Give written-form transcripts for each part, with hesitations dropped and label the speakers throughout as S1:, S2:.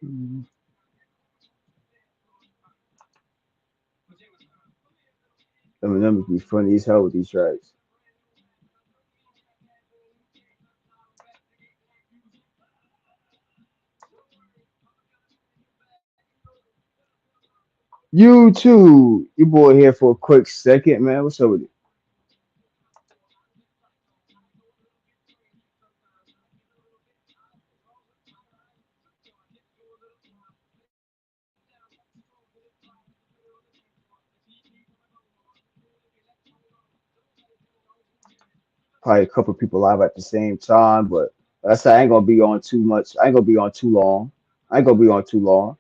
S1: Mhm. I mean, them be funny as hell with these tracks. You too. You boy here for a quick second, man. What's up with it? Probably a couple people live at the same time, but like I said, I ain't gonna be on too much. I ain't gonna be on too long. I ain't gonna be on too long.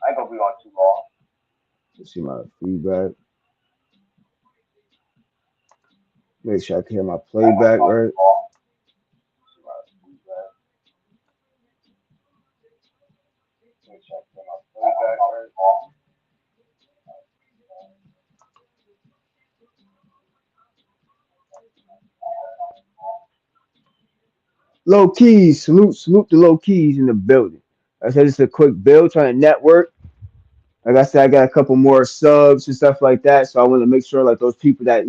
S1: I ain't gonna be on too long. Let's see my feedback. Make sure I can hear my playback right. Low keys, salute the low keys in the building. Like I said it's a quick build trying to network. Like I said, I got a couple more subs and stuff like that. So I want to make sure like those people that,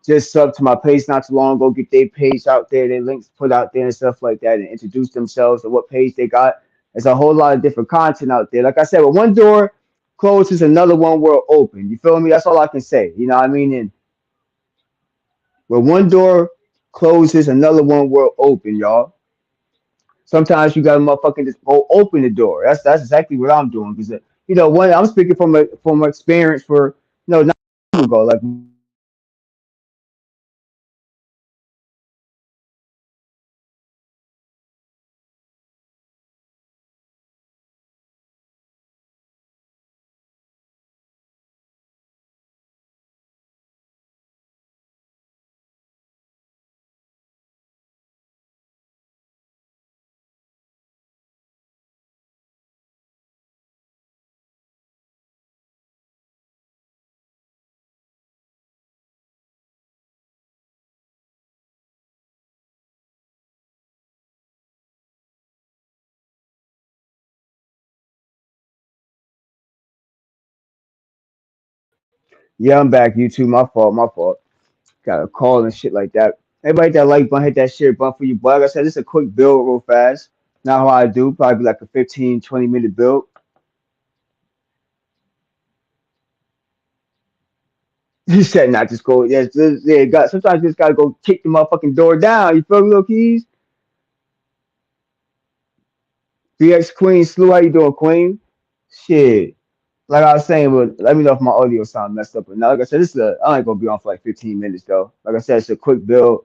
S1: just sub to my page not too long ago, get their page out there, their links put out there and stuff like that, and introduce themselves to what page they got. There's a whole lot of different content out there. Like I said, when one door closes, another one will open. You feel me? That's all I can say. You know what I mean? And when one door closes, another one will open, y'all. Sometimes you got to motherfucking just go open the door. That's exactly what I'm doing because one I'm speaking from experience for not long ago. Like yeah, I'm back. YouTube, my fault, my fault. Got a call and shit like that. Everybody hit that like button, hit that share button for you. But like I said, this is a quick build real fast. Not how I do, probably like a 15, 20 minute build. He said not just go, yeah, got sometimes you just gotta go kick the motherfucking door down. You feel me, little keys? BX Queen Slew, how you doing, Queen? Shit. Like I was saying, but let me know if my audio sound messed up or not. Like I said, I ain't gonna be on for like 15 minutes though. Like I said, it's a quick build,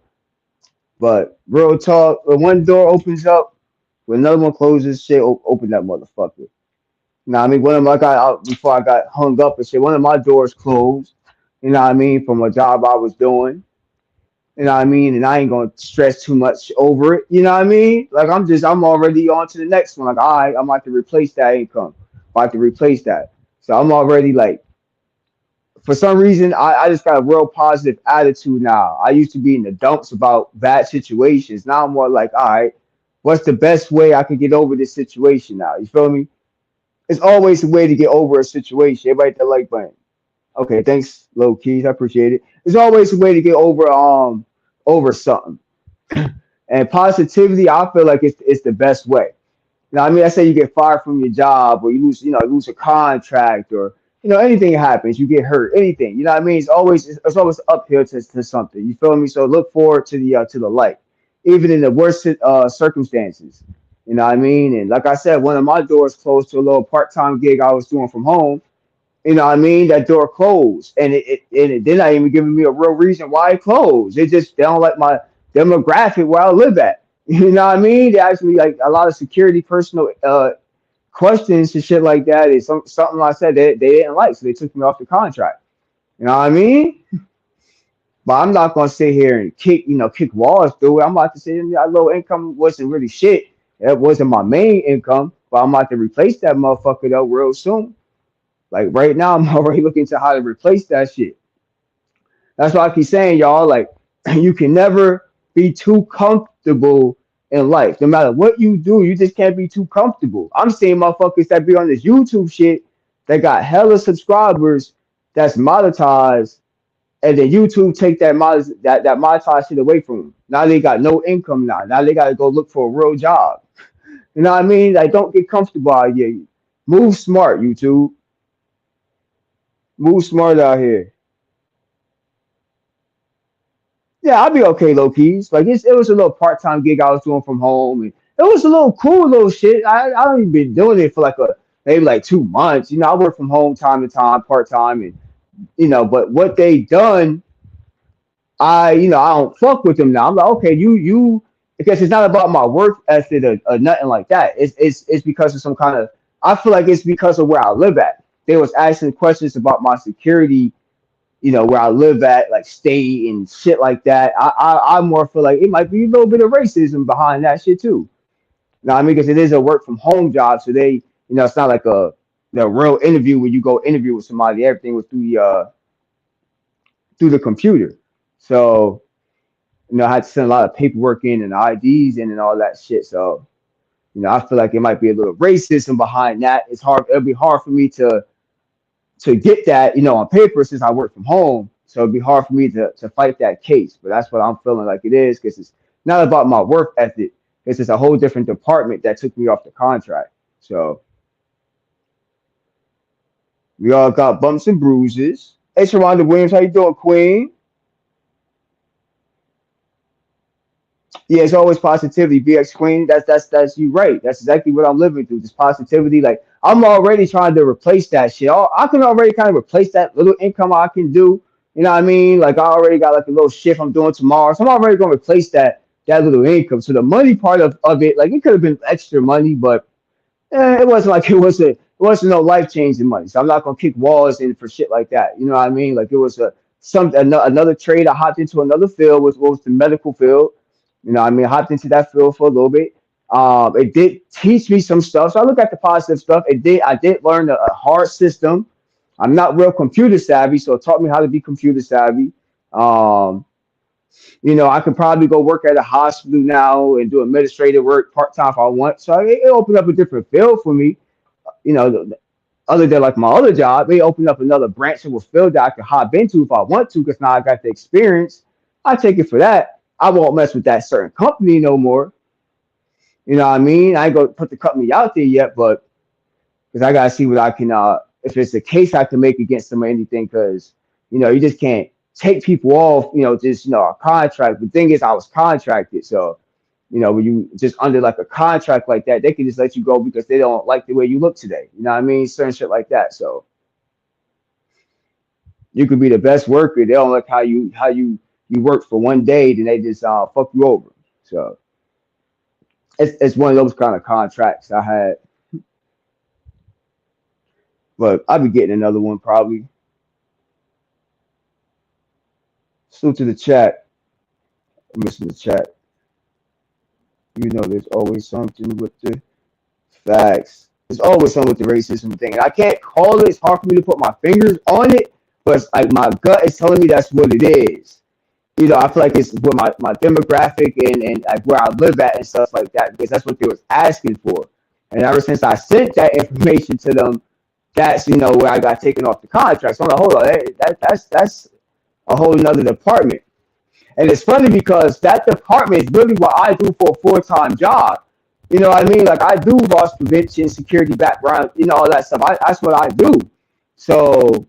S1: but real talk. When one door opens up, when another one closes, shit, open that motherfucker. Now, I mean, one of my got out before I got hung up and shit. One of my doors closed. You know what I mean? From a job I was doing. You know what I mean? And I ain't gonna stress too much over it. You know what I mean? Like I'm already on to the next one. Like, all right, I'm about to replace that income. I'm about to replace that. So I'm already like, for some reason, I just got a real positive attitude now. I used to be in the dumps about bad situations. Now I'm more like, all right, what's the best way I can get over this situation now? You feel me? It's always a way to get over a situation. Everybody hit the like button. Okay, thanks, low keys. I appreciate it. There's always a way to get over something. And positivity, I feel like it's the best way. You know, I mean, I say you get fired from your job or you lose a contract or anything happens, you get hurt, anything. You know what I mean? It's always uphill to something. You feel me? So look forward to the light, even in the worst circumstances. You know what I mean? And like I said, one of my doors closed to a little part-time gig I was doing from home. You know what I mean? That door closed, and they're not even giving me a real reason why it closed. They don't like my demographic where I live at. You know what I mean? They asked me like a lot of security personal questions and shit like that. It's something I said they didn't like, so they took me off the contract. You know what I mean? But I'm not gonna sit here and kick walls through it. I'm about to say that low income wasn't really shit. It wasn't my main income, but I'm about to replace that motherfucker though real soon. Like right now, I'm already looking to how to replace that shit. That's why I keep saying, y'all, like, you can never be too comfortable in life. No matter what you do, you just can't be too comfortable. I'm seeing motherfuckers that be on this YouTube shit that got hella subscribers that's monetized, and then YouTube take that monetized shit away from them. Now they got no income now. Now they gotta go look for a real job. You know what I mean? Like don't get comfortable out here. Move smart, YouTube. Move smart out here. Yeah, I'll be okay, low keys. Like it was a little part time gig I was doing from home, and it was a little cool little shit. I don't even been doing it for like a maybe like 2 months. You know, I work from home time to time, part time, and but what they done, I don't fuck with them now. I'm like, okay, you because it's not about my work ethic or nothing like that. It's because of some kind of I feel like it's because of where I live at. They was asking questions about my security, where I live at, like state and shit like that. I more feel like it might be a little bit of racism behind that shit too. You know what I mean? Because it is a work from home job, so it's not like a real interview where you go interview with somebody. Everything was through the computer. So, I had to send a lot of paperwork in and IDs in and all that shit. So, I feel like it might be a little racism behind that. It's hard. It'll be hard for me to get that, on paper since I work from home. So it'd be hard for me to fight that case. But that's what I'm feeling like it is because it's not about my work ethic. It's just a whole different department that took me off the contract. So we all got bumps and bruises. Hey, Sharonda Williams, how you doing, Queen? Yeah, it's always positivity. BX Queen, that's you right. That's exactly what I'm living through. Just positivity. Like I'm already trying to replace that shit. I can already kind of replace that little income I can do. You know what I mean? Like I already got like a little shift I'm doing tomorrow. So I'm already gonna replace that little income. So the money part of it, like it could have been extra money, but it wasn't like it wasn't no life changing money. So I'm not gonna kick walls in for shit like that. You know what I mean? Like it was another trade. I hopped into another field, was the medical field. I mean, I hopped into that field for a little bit. It did teach me some stuff. So I look at the positive stuff. I did learn a hard system. I'm not real computer savvy, so it taught me how to be computer savvy. Um, I could probably go work at a hospital now and do administrative work part time if I want. So it opened up a different field for me. You know, other than like my other job, it opened up another branch of a field that I could hop into if I want to, because now I got the experience. I take it for that. I won't mess with that certain company no more. You know what I mean? I ain't gonna put the company out there yet, but because I gotta see what I can if it's a case I can make against them or anything, because you just can't take people off, just a contract. The thing is I was contracted, so when you just under like a contract like that, they can just let you go because they don't like the way you look today. You know what I mean? Certain shit like that. So you could be the best worker. They don't like how you work for one day, then they just fuck you over. So it's one of those kind of contracts I had. But I'll be getting another one probably. Salute to the chat. I'm missing the chat. There's always something with the facts. There's always something with the racism thing. And I can't call it. It's hard for me to put my fingers on it, but it's like my gut is telling me that's what it is. I feel like it's with my demographic and like where I live at and stuff like that, because that's what they was asking for. And ever since I sent that information to them, that's where I got taken off the contract. So I'm like, hold on, that's a whole nother department. And it's funny because that department is really what I do for a full-time job. You know what I mean? Like I do loss prevention, security background, all that stuff. That's what I do. So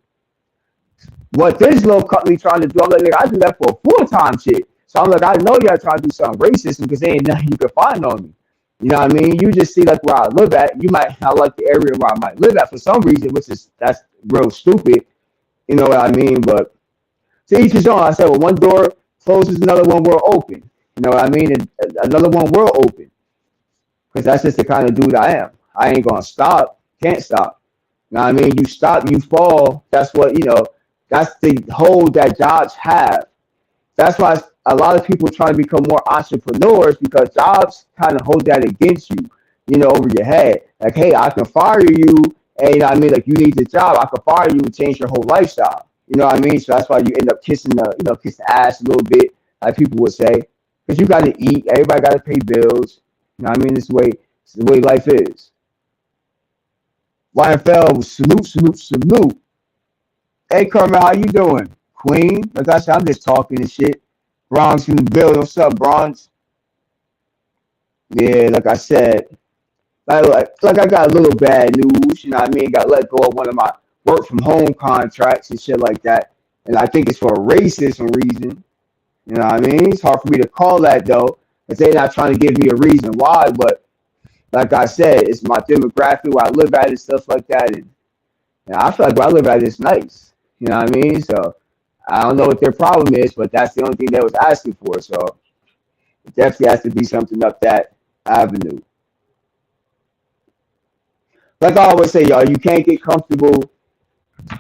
S1: what this little company trying to do, I'm like, I do that for a full-time shit. So I'm like, I know y'all trying to do something racist because there ain't nothing you can find on me. You know what I mean? You just see like where I live at. You might not like the area where I might live at for some reason, that's real stupid. You know what I mean? But to each his own. I said, well, one door closes, another one will open. You know what I mean? And another one will open. Because that's just the kind of dude I am. I ain't gonna stop. Can't stop. You know what I mean? You stop, you fall. That's what, that's the hold that jobs have. That's why a lot of people try to become more entrepreneurs, because jobs kind of hold that against you, over your head. Like, hey, I can fire you, and you know what I mean? Like, you need the job, I can fire you and change your whole lifestyle. You know what I mean? So that's why you end up kissing the ass a little bit, like people would say. Because you got to eat. Everybody got to pay bills. You know what I mean? It's the way life is. YFL, salute, salute, salute. Hey, Carmen, how you doing? Queen? Like I said, I'm just talking and shit. Bronx in the building. What's up, Bronx? Yeah, like I said, like I got a little bad news. You know what I mean? Got let go of one of my work from home contracts and shit like that. And I think it's for a racism reason. You know what I mean? It's hard for me to call that though, if they're not trying to give me a reason why. But like I said, it's my demographic where I live at and stuff like that. And I feel like where I live at is nice. You know what I mean? So I don't know what their problem is, but that's the only thing they was asking for. So it definitely has to be something up that avenue. Like I always say, y'all, you can't get comfortable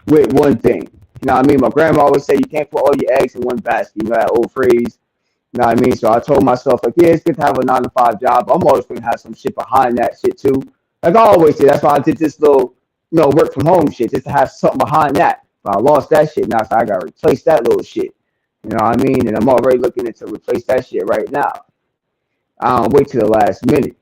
S1: with one thing. You know what I mean? My grandma always say you can't put all your eggs in one basket. You know that old phrase? You know what I mean? So I told myself, like, yeah, it's good to have a 9 to 5 job. I'm always going to have some shit behind that shit too. Like I always say, that's why I did this little, work from home shit, just to have something behind that. But I lost that shit. Now so I got to replace that little shit. You know what I mean? And I'm already looking into replace that shit right now. I don't wait till the last minute.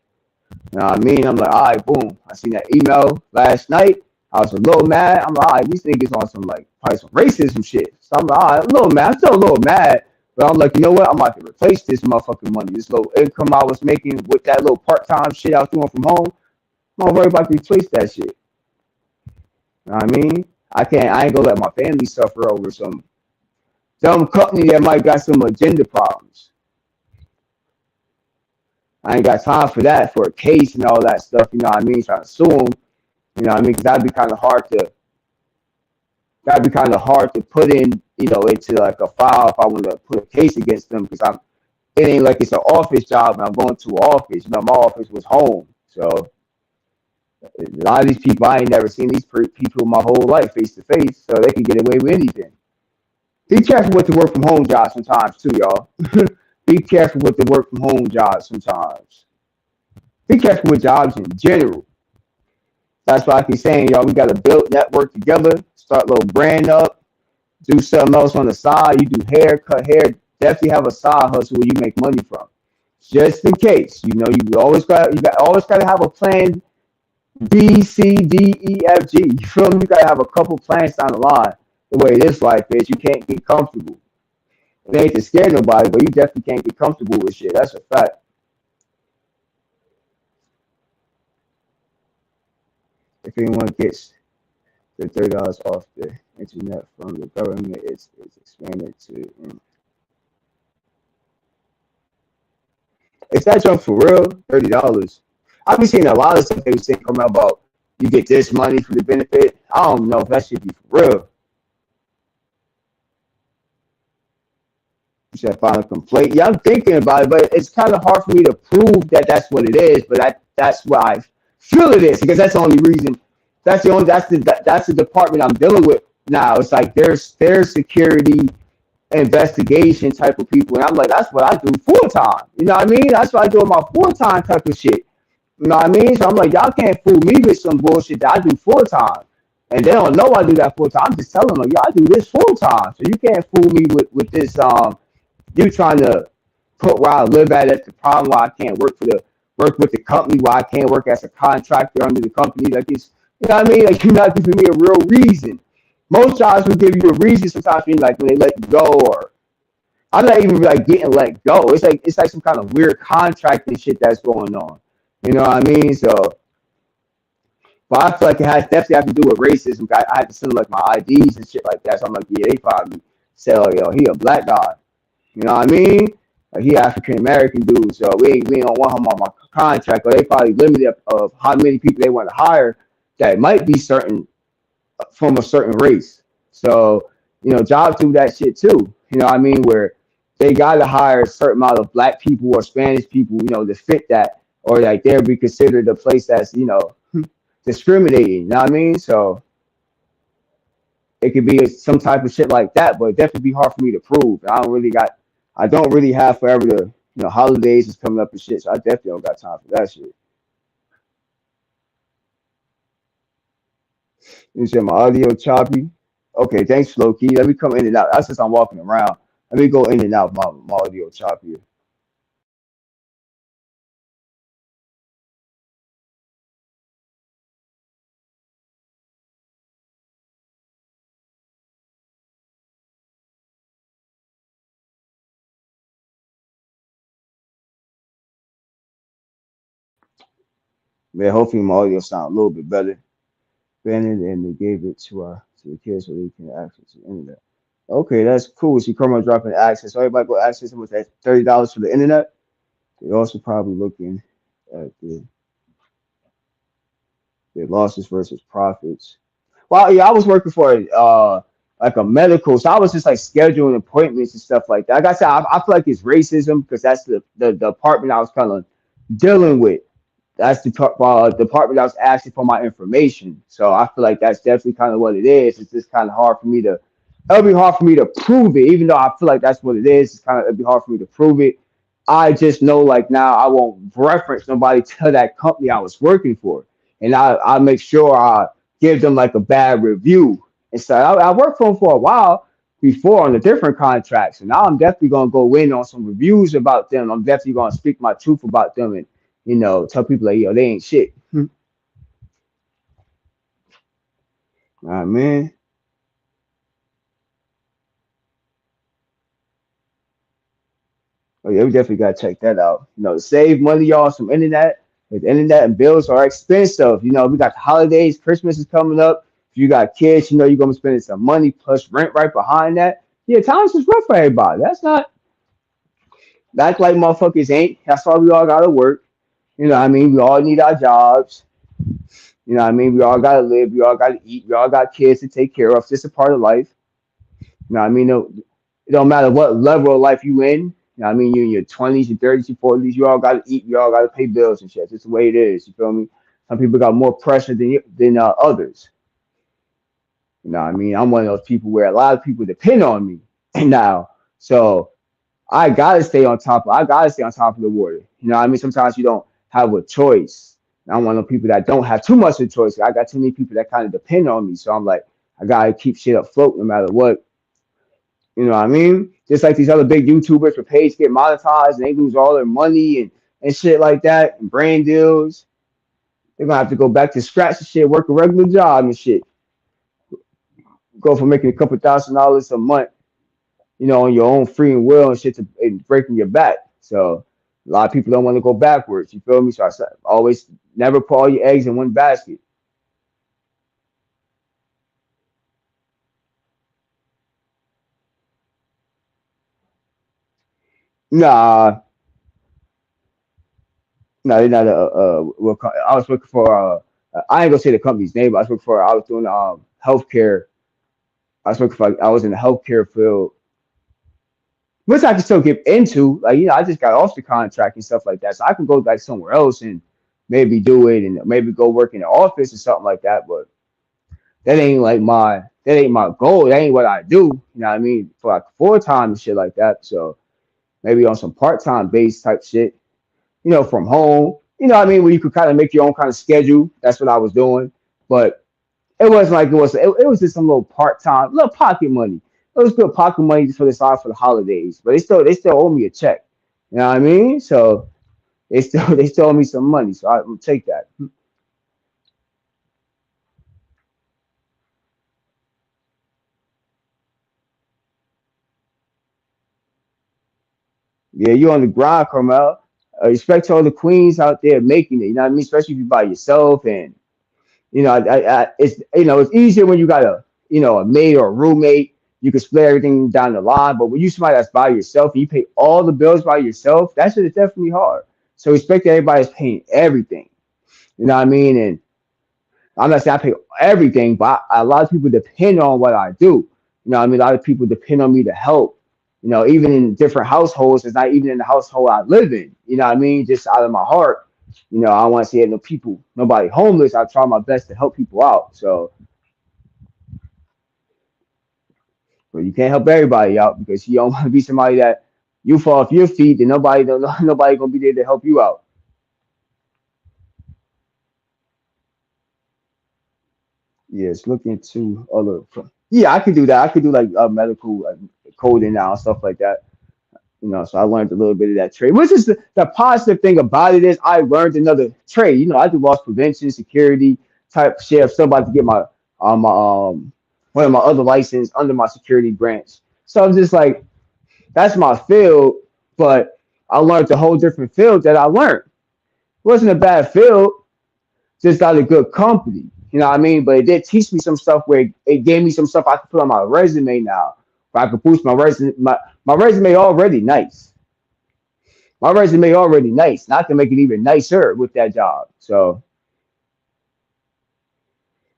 S1: You know what I mean? I'm like, all right, boom. I seen that email last night. I was a little mad. I'm like, all right, these niggas on some like probably some racism shit. So I'm like, all right, a little mad. I'm still a little mad. But I'm like, you know what? I'm about to replace this motherfucking money. This little income I was making with that little part-time shit I was doing from home. I'm not worried about to replace that shit. You know what I mean? I ain't gonna let my family suffer over some dumb company that might got some agenda problems. I ain't got time for that, for a case and all that stuff, you know what I mean? Trying to sue them, you know what I mean? Because that'd be kind of hard to put in, into like a file if I want to put a case against them because it ain't like it's an office job and I'm going to an office. My office was home. So a lot of these people, I ain't never seen these people my whole life face to face, so they can get away with anything. Be careful with the work from home jobs sometimes too, y'all. Be careful with the work from home jobs sometimes. Be careful with jobs in general. That's why I keep saying, y'all, we got to build network together, start a little brand up, do something else on the side. You do hair, cut hair. Definitely have a side hustle where you make money from, just in case. You always got to have a plan B, C, D, E, F, G. You feel me? You got to have a couple plans down the line. The way this life is, you can't get comfortable. It ain't to scare nobody, but you definitely can't get comfortable with shit. That's a fact. If anyone gets the $30 off the internet from the government, it's expanded to. Is that junk for real? $30. I've been seeing a lot of stuff they were saying come out about you get this money for the benefit. I don't know if that should be for real. You said file a complaint. Yeah, I'm thinking about it, but it's kind of hard for me to prove that that's what it is. But that's what I feel it is because that's the only reason. That's the department I'm dealing with now. It's like there's security investigation type of people, and I'm like, that's what I do full time. You know what I mean? That's what I do with my full time type of shit. You know what I mean? So I'm like, y'all can't fool me with some bullshit that I do full time. And they don't know I do that full time. I'm just telling them, y'all do this full time. So you can't fool me with this you trying to put where I live at the problem why I can't work with the company, why I can't work as a contractor under the company. Like it's you know what I mean? Like you're not giving me a real reason. Most jobs will give you a reason sometimes like when they let you go or I'm not even like getting let go. It's like some kind of weird contracting shit that's going on. You know what I mean? So but I feel like it has definitely have to do with racism. I had to send like my IDs and shit like that. So I'm like, yeah, they probably say, oh, yo, he a black guy. You know what I mean? Like he African American dude, so we don't want him on my contract. Or they probably limited of how many people they want to hire that might be certain from a certain race. So jobs do that shit too. You know what I mean? Where they got to hire a certain amount of black people or Spanish people, to fit that, or like they'll be considered a place that's discriminating. You know what I mean? So it could be some type of shit like that, but it definitely be hard for me to prove. I don't really have forever to, holidays is coming up and shit, so I definitely don't got time for that shit. You said my audio choppy. Okay, thanks, Loki. Let me come in and out. That's just I'm walking around. Let me go in and out. My audio choppy. Man, hopefully my audio sound a little bit better. Banned and they gave it to the kids so they can access the internet. Okay, that's cool. So Chrome dropping access. So everybody go access them with that $30 for the internet. They're also probably looking at the losses versus profits. Well, yeah, I was working for like a medical, so I was just like scheduling appointments and stuff like that. Like I said, I feel like it's racism because that's the department I was kind of dealing with. That's the department that was asking for my information. So I feel like that's definitely kind of what it is. It's just kind of hard for me to. It'll be hard for me to prove it, even though I feel like that's what it is. It's kind of it'll be hard for me to prove it. I just know like now I won't reference nobody to that company I was working for, and I make sure I give them like a bad review. And so I worked for them for a while before on the different contracts, and now I'm definitely gonna go in on some reviews about them. I'm definitely gonna speak my truth about them and tell people like, yo, they ain't shit. Man. Oh yeah, we definitely gotta check that out. To save money, y'all, some internet. The internet and bills are expensive. We got the holidays, Christmas is coming up. If you got kids, you're gonna be spending some money plus rent right behind that. Yeah, times is rough for everybody. That's like motherfuckers ain't. That's why we all gotta work. What I mean? We all need our jobs. What I mean? We all gotta live. We all gotta eat. We all got kids to take care of. It's just a part of life. What I mean? It don't matter what level of life you in. What I mean? You in your 20s, your 30s, your 40s. You all got to eat. You all got to pay bills and shit. It's the way it is. You feel me? Some people got more pressure than others. What I mean? I'm one of those people where a lot of people depend on me now. So I gotta stay on top. I gotta stay on top of the water. What I mean? Sometimes you don't have a choice. And I'm one of the people that don't have too much of a choice. I got too many people that kind of depend on me. So I'm like, I gotta keep shit afloat no matter what. You know what I mean? Just like these other big YouTubers for page get monetized and they lose all their money and shit like that and brand deals. They're gonna have to go back to scratch and shit, work a regular job and shit. Go from making a couple $1,000s a month, on your own free and will and shit to and breaking your back. So a lot of people don't want to go backwards. You feel me? So I said, always never put all your eggs in one basket. Nah, no, they're not I was looking for I ain't gonna say the company's name, but I was looking for I was doing healthcare. I was in the healthcare field, which I can still get into. Like, I just got off the contract and stuff like that. So I can go like somewhere else and maybe do it and maybe go work in the office or something like that. But that ain't my goal. That ain't what I do. You know what I mean? For like full time and shit like that. So maybe on some part time base type shit, from home. You know what I mean? Where you could kind of make your own kind of schedule. That's what I was doing. But it wasn't like it was just some little part time, little pocket money. It was good pocket money just for the side for the holidays. But they still owe me a check. You know what I mean? So they still owe me some money. So I'm gonna take that. Yeah, you on the grind, Carmel. Respect to all the queens out there making it. You know what I mean? Especially if you by yourself and it's easier when you got a mate or a roommate. You can split everything down the line, but when you somebody that's by yourself and you pay all the bills by yourself, that shit is definitely hard. So respect that everybody's paying everything. You know what I mean? And I'm not saying I pay everything, but a lot of people depend on what I do. You know what I mean? A lot of people depend on me to help. Even in different households, it's not even in the household I live in. You know what I mean? Just out of my heart. I don't want to see no people, nobody homeless. I try my best to help people out. So, but you can't help everybody out because you don't want to be somebody that you fall off your feet, then nobody gonna be there to help you out. Yes, look into other. Yeah, I could do that. I could do like medical coding now and stuff like that. So I learned a little bit of that trade. Which is the positive thing about it is I learned another trade. I do loss prevention, security type shit. I'm still about to get my one of my other license under my security branch. So I'm just like, that's my field, but I learned a whole different field that I learned. It wasn't a bad field, just got a good company. You know what I mean? But it did teach me some stuff where it gave me some stuff I can put on my resume now. Where I could boost my resume. My resume already nice. My resume already nice. And I can make it even nicer with that job. So,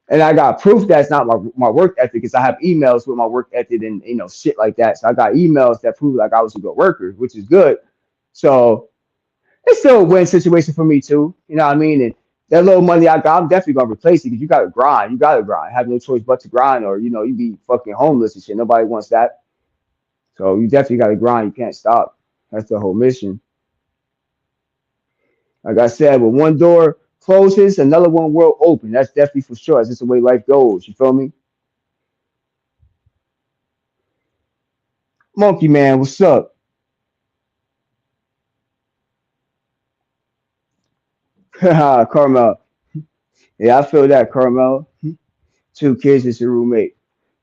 S1: and I got proof that's not my work ethic because I have emails with my work ethic and shit like that. So I got emails that prove like I was a good worker, which is good. So it's still a win situation for me too. You know what I mean? And that little money I got, I'm definitely gonna replace it because you gotta grind. You gotta grind. Have no choice but to grind, or you be fucking homeless and shit. Nobody wants that. So you definitely gotta grind. You can't stop. That's the whole mission. Like I said, when one door closes, another one will open. That's definitely for sure. That's just the way life goes. You feel me? Monkey man, what's up? Carmel. Yeah, I feel that, Carmel. Two kids is your roommate.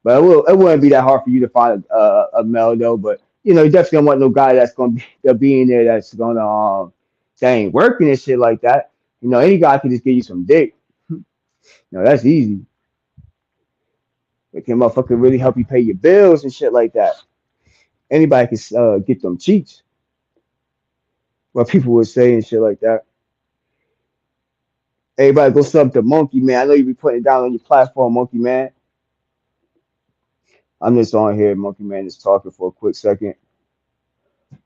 S1: But it wouldn't be that hard for you to find a male though. But you definitely don't want no guy that's gonna be in there that's gonna that ain't working and shit like that. Any guy can just give you some dick. That's easy. It can motherfucker really help you pay your bills and shit like that. Anybody can get them cheats. What people would say and shit like that. Everybody go sub to Monkey Man. I know you be putting it down on your platform, Monkey Man. I'm just on here. Monkey Man is talking for a quick second.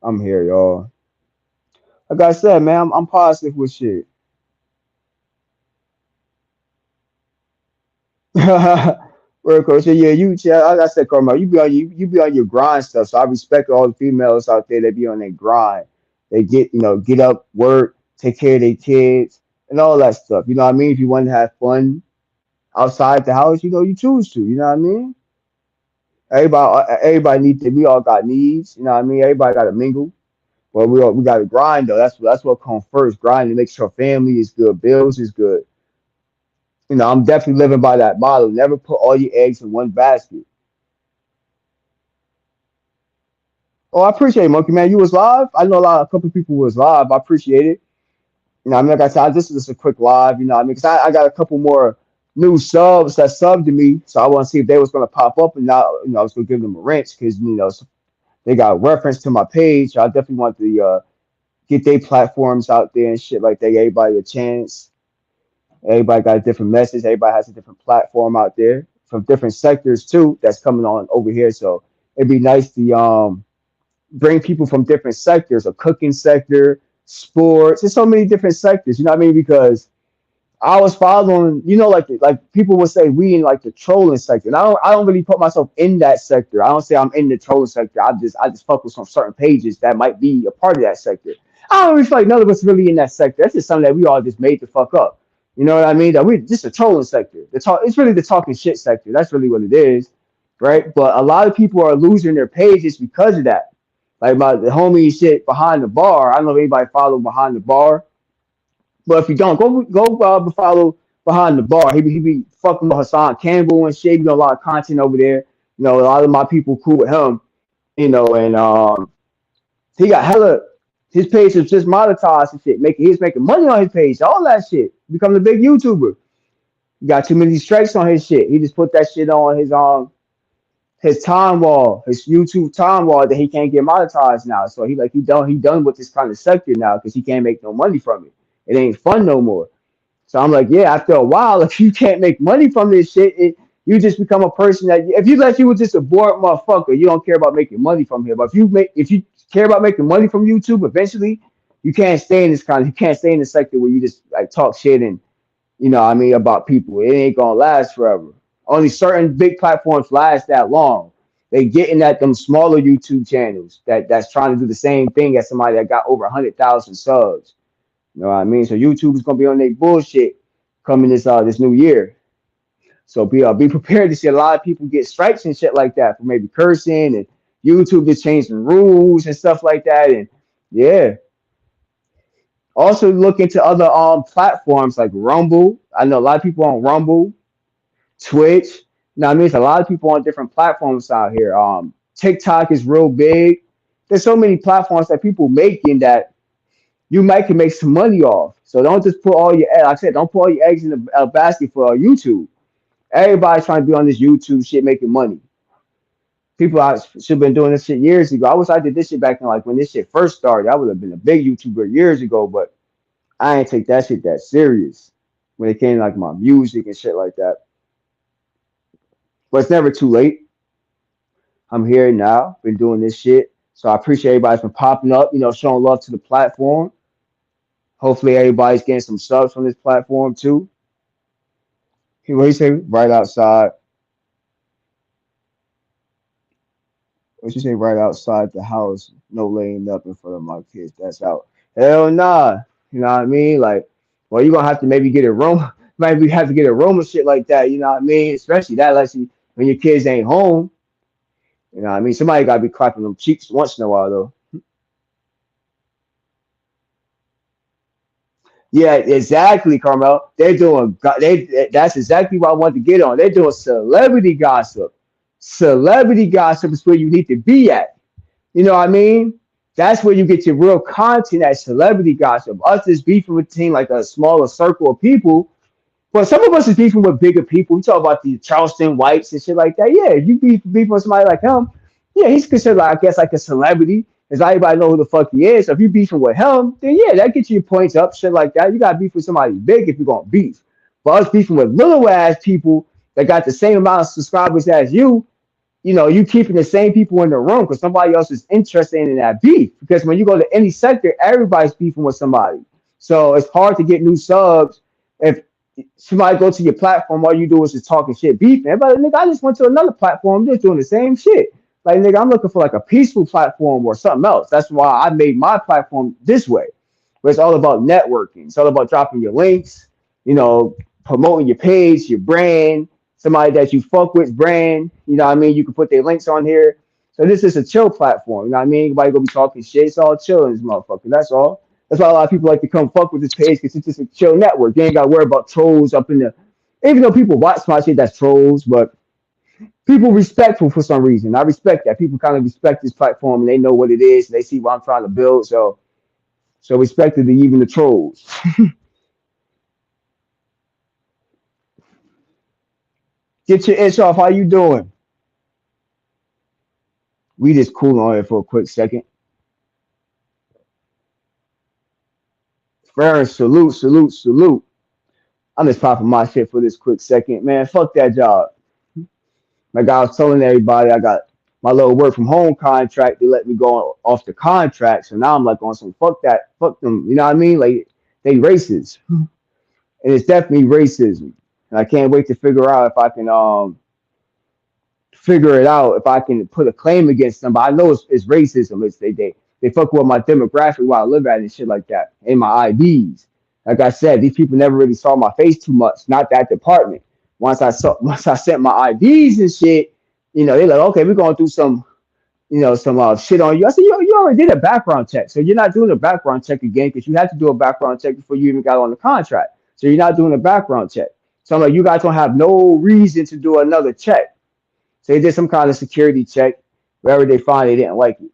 S1: I'm here, y'all. Like I said, man, I'm positive with shit. Real coach, yeah, like I said, Carmel, you be on your grind stuff. So I respect all the females out there that be on their grind. They get up, work, take care of their kids, and all that stuff. You know what I mean? If you want to have fun outside the house, you choose to. You know what I mean? Everybody needs to. We all got needs. You know what I mean? Everybody got to mingle. But we got to grind though. That's what comes first. Grind to make sure family is good, bills is good. I'm definitely living by that model. Never put all your eggs in one basket. Oh, I appreciate it, Monkey Man. You was live. I know a couple people was live. I appreciate it. I mean, like I said, this is just a quick live. You know, what I mean, because I got a couple more new subs that subbed to me, so I want to see if they was gonna pop up, and now I was gonna give them a wrench because they got reference to my page. So I definitely want to get their platforms out there and shit like that. Give everybody a chance. Everybody got a different message. Everybody has a different platform out there from different sectors too. That's coming on over here. So it'd be nice to bring people from different sectors, a cooking sector, sports. There's so many different sectors. You know what I mean? Because I was following, like people would say we in like the trolling sector. And I don't really put myself in that sector. I don't say I'm in the trolling sector. I just focus on certain pages that might be a part of that sector. I don't really feel like none of us really in that sector. That's just something that we all just made the fuck up. You know what I mean? That we just a trolling sector. It's really the talking shit sector. That's really what it is, right? But a lot of people are losing their pages because of that. Like about the homie shit behind the bar. I don't know if anybody follow behind the bar, but if you don't, go follow behind the bar. He be fucking with Hassan Campbell and shit. A lot of content over there. A lot of my people cool with him. And he got hella. His page is just monetized and shit. He's making money on his page. All that shit. Becoming a big YouTuber. He got too many strikes on his shit. He just put that shit on his time wall, his YouTube time wall that he can't get monetized now. So he done with this kind of sector now because he can't make no money from it. It ain't fun no more. So I'm like, yeah, after a while, if you can't make money from this shit, you just become a person that if you were just a bored motherfucker, you don't care about making money from here. But if you care about making money from YouTube, eventually you can't stay in the sector where you just like talk shit and what I mean about people. It ain't gonna last forever. Only certain big platforms last that long. They getting at them smaller YouTube channels that's trying to do the same thing as somebody that got over 100,000 subs. You know what I mean? So YouTube is gonna be on their bullshit coming this new year. So be prepared to see a lot of people get strikes and shit like that for maybe cursing and YouTube is changing rules and stuff like that. And yeah. Also look into other platforms like Rumble. I know a lot of people on Rumble, Twitch. Now I mean, there's a lot of people on different platforms out here. TikTok is real big. There's so many platforms that people making that you might can make some money off. So don't just put all your, like I said, don't put all your eggs in the basket for YouTube. Everybody's trying to be on this YouTube shit making money. People I should have been doing this shit years ago. I wish I did this shit back in like when this shit first started. I would have been a big YouTuber years ago, but I ain't take that shit that serious when it came to like my music and shit like that. But it's never too late. I'm here now, been doing this shit. So I appreciate everybody's been popping up, showing love to the platform. Hopefully everybody's getting some subs from this platform too. What you say? Right outside. What you say? Right outside the house. No laying up in front of my kids. That's out. Hell nah. You know what I mean? Like, well, you're gonna have to maybe get a room. Maybe have to get a room and shit like that. You know what I mean? Especially that, like, when your kids ain't home. You know what I mean? Somebody gotta be clapping them cheeks once in a while though. Yeah, exactly, Carmel. They're doing. That's exactly what I want to get on. They're doing celebrity gossip. Celebrity gossip is where you need to be at. You know what I mean? That's where you get your real content at celebrity gossip. Us just beefing with team like a smaller circle of people. But some of us is beefing with bigger people. We talk about the Charleston Whites and shit like that. Yeah, if you beef with somebody like him, yeah, he's considered, like, I guess, like a celebrity. Does everybody know who the fuck he is? So if you beefing with him, then yeah, that gets you your points up, shit like that. You gotta beef with somebody big if you're gonna beef. But us beefing with little ass people that got the same amount of subscribers as you keeping the same people in the room because somebody else is interested in that beef. Because when you go to any sector, everybody's beefing with somebody. So it's hard to get new subs if somebody go to your platform, all you do is just talking shit, beefing. Everybody, nigga, I just went to another platform, just doing the same shit. Like, nigga, I'm looking for like a peaceful platform or something else. That's why I made my platform this way, where it's all about networking. It's all about dropping your links, promoting your page, your brand, somebody that you fuck with brand. You know what I mean? You can put their links on here. So this is a chill platform. You know what I mean? Anybody gonna be talking shit. It's all chill in this motherfucker. That's all. That's why a lot of people like to come fuck with this page because it's just a chill network. You ain't got to worry about trolls up in the. Even though people watch my shit, that's trolls, but people respectful for some reason. I respect that. People kind of respect this platform and they know what it is. They see what I'm trying to build. So respected to even the trolls. Get your itch off. How you doing? We just cool on it for a quick second. Fair salute, salute, salute. I'm just popping my shit for this quick second, man. Fuck that job. Like I was telling everybody, I got my little work from home contract. They let me go off the contract, so now I'm like on some fuck that, fuck them. You know what I mean? Like they racist, and it's definitely racism. And I can't wait to figure out if I can figure it out if I can put a claim against them. But I know it's racism. They fuck with my demographic where I live at and shit like that, and my IDs. Like I said, these people never really saw my face too much. Not that department. Once I sent my IDs and shit, they're like, okay, we're gonna do some shit on you. I said, you already did a background check, so you're not doing a background check again because you had to do a background check before you even got on the contract. So you're not doing a background check. So I'm like, you guys don't have no reason to do another check. So they did some kind of security check. Wherever they find they didn't like it.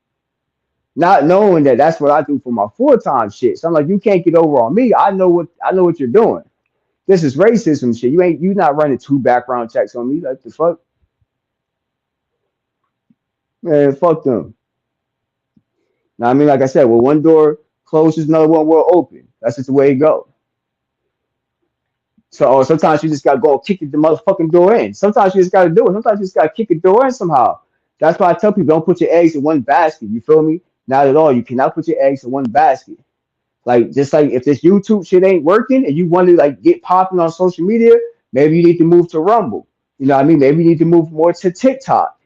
S1: Not knowing that that's what I do for my full time shit. So I'm like, you can't get over on me. I know what you're doing. This is racism shit. You not running two background checks on me. Like the fuck? Man, fuck them. Now I mean, like I said, well, one door closes, another one will open. That's just the way it goes. So sometimes you just gotta go kick the motherfucking door in. Sometimes you just gotta do it. Sometimes you just gotta kick the door in somehow. That's why I tell people don't put your eggs in one basket. You feel me? Not at all. You cannot put your eggs in one basket. Like just like if this YouTube shit ain't working and you want to like get popping on social media, maybe you need to move to Rumble. You know what I mean? Maybe you need to move more to TikTok.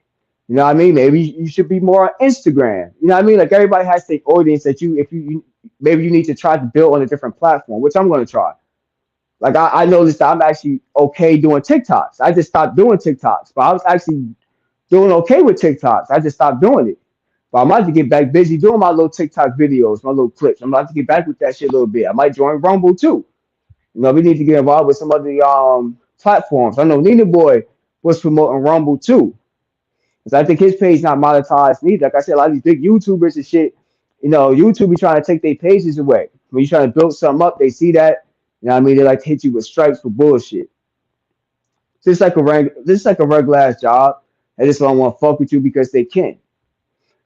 S1: You know what I mean? Maybe you should be more on Instagram. You know what I mean? Like everybody has their audience that if you maybe you need to try to build on a different platform, which I'm gonna try. Like I noticed that I'm actually okay doing TikToks. I just stopped doing TikToks, but I was actually doing okay with TikToks. I just stopped doing it. But I'm about to get back busy doing my little TikTok videos, my little clips. I'm about to get back with that shit a little bit. I might join Rumble too. We need to get involved with some of the platforms. I know Nina Boy was promoting Rumble too. Because I think his page not monetized neither. Like I said, a lot of these big YouTubers and shit, You know, YouTube be trying to take their pages away. When you trying to build something up, they see that. You know what I mean? They like to hit you with stripes for bullshit. Just like a regular ass job. They just don't want to fuck with you because they can.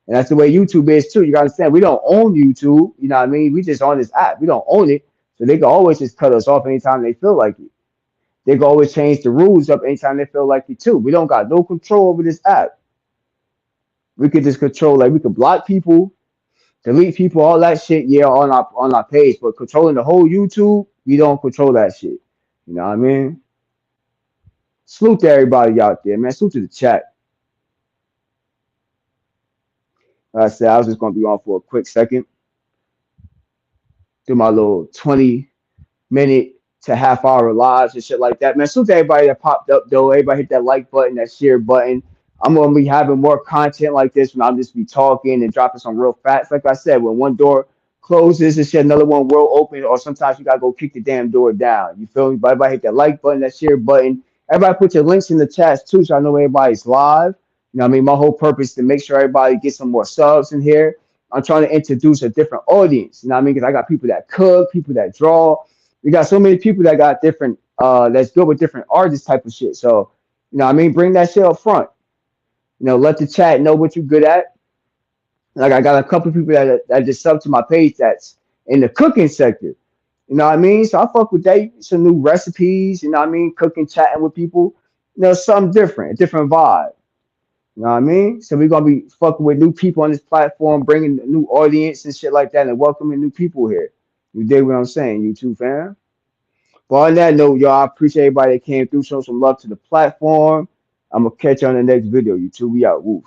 S1: And that's the way YouTube is too. You gotta understand, we don't own YouTube. You know what I mean? We just on this app. We don't own it. So they can always just cut us off anytime they feel like it. They can always change the rules up anytime they feel like it too. We don't got no control over this app. We could just control, like we could block people, delete people, all that shit, yeah, on our page. But controlling the whole YouTube, we don't control that shit. You know what I mean? Salute to everybody out there, man. Salute to the chat. Like I said, I was just gonna be on for a quick second, do my little 20-minute to half hour lives and shit like that. Man, salute to everybody that popped up though. Everybody hit that like button, that share button. I'm gonna be having more content like this when I'm just be talking and dropping some real facts. Like I said, when one door closes and shit, another one will open, or sometimes you gotta go kick the damn door down. You feel me? But everybody hit that like button, that share button. Everybody put your links in the chats too, so I know everybody's live. You know what I mean? My whole purpose is to make sure everybody gets some more subs in here. I'm trying to introduce a different audience. You know what I mean? Because I got people that cook, people that draw. We got so many people that got different that's good with different artists type of shit. So, you know what I mean? Bring that shit up front. You know, let the chat know what you're good at. Like I got a couple of people that just sub to my page that's in the cooking sector. You know what I mean? So I fuck with that. Some new recipes, you know what I mean? Cooking, chatting with people. You know, something different, a different vibe. You know what I mean? So we're gonna be fucking with new people on this platform, bringing a new audience and shit like that, and welcoming new people here. You dig what I'm saying, YouTube fam? But on that note, y'all, I appreciate everybody that came through. Show some love to the platform. I'm gonna catch you on the next video. YouTube, we out. Woof.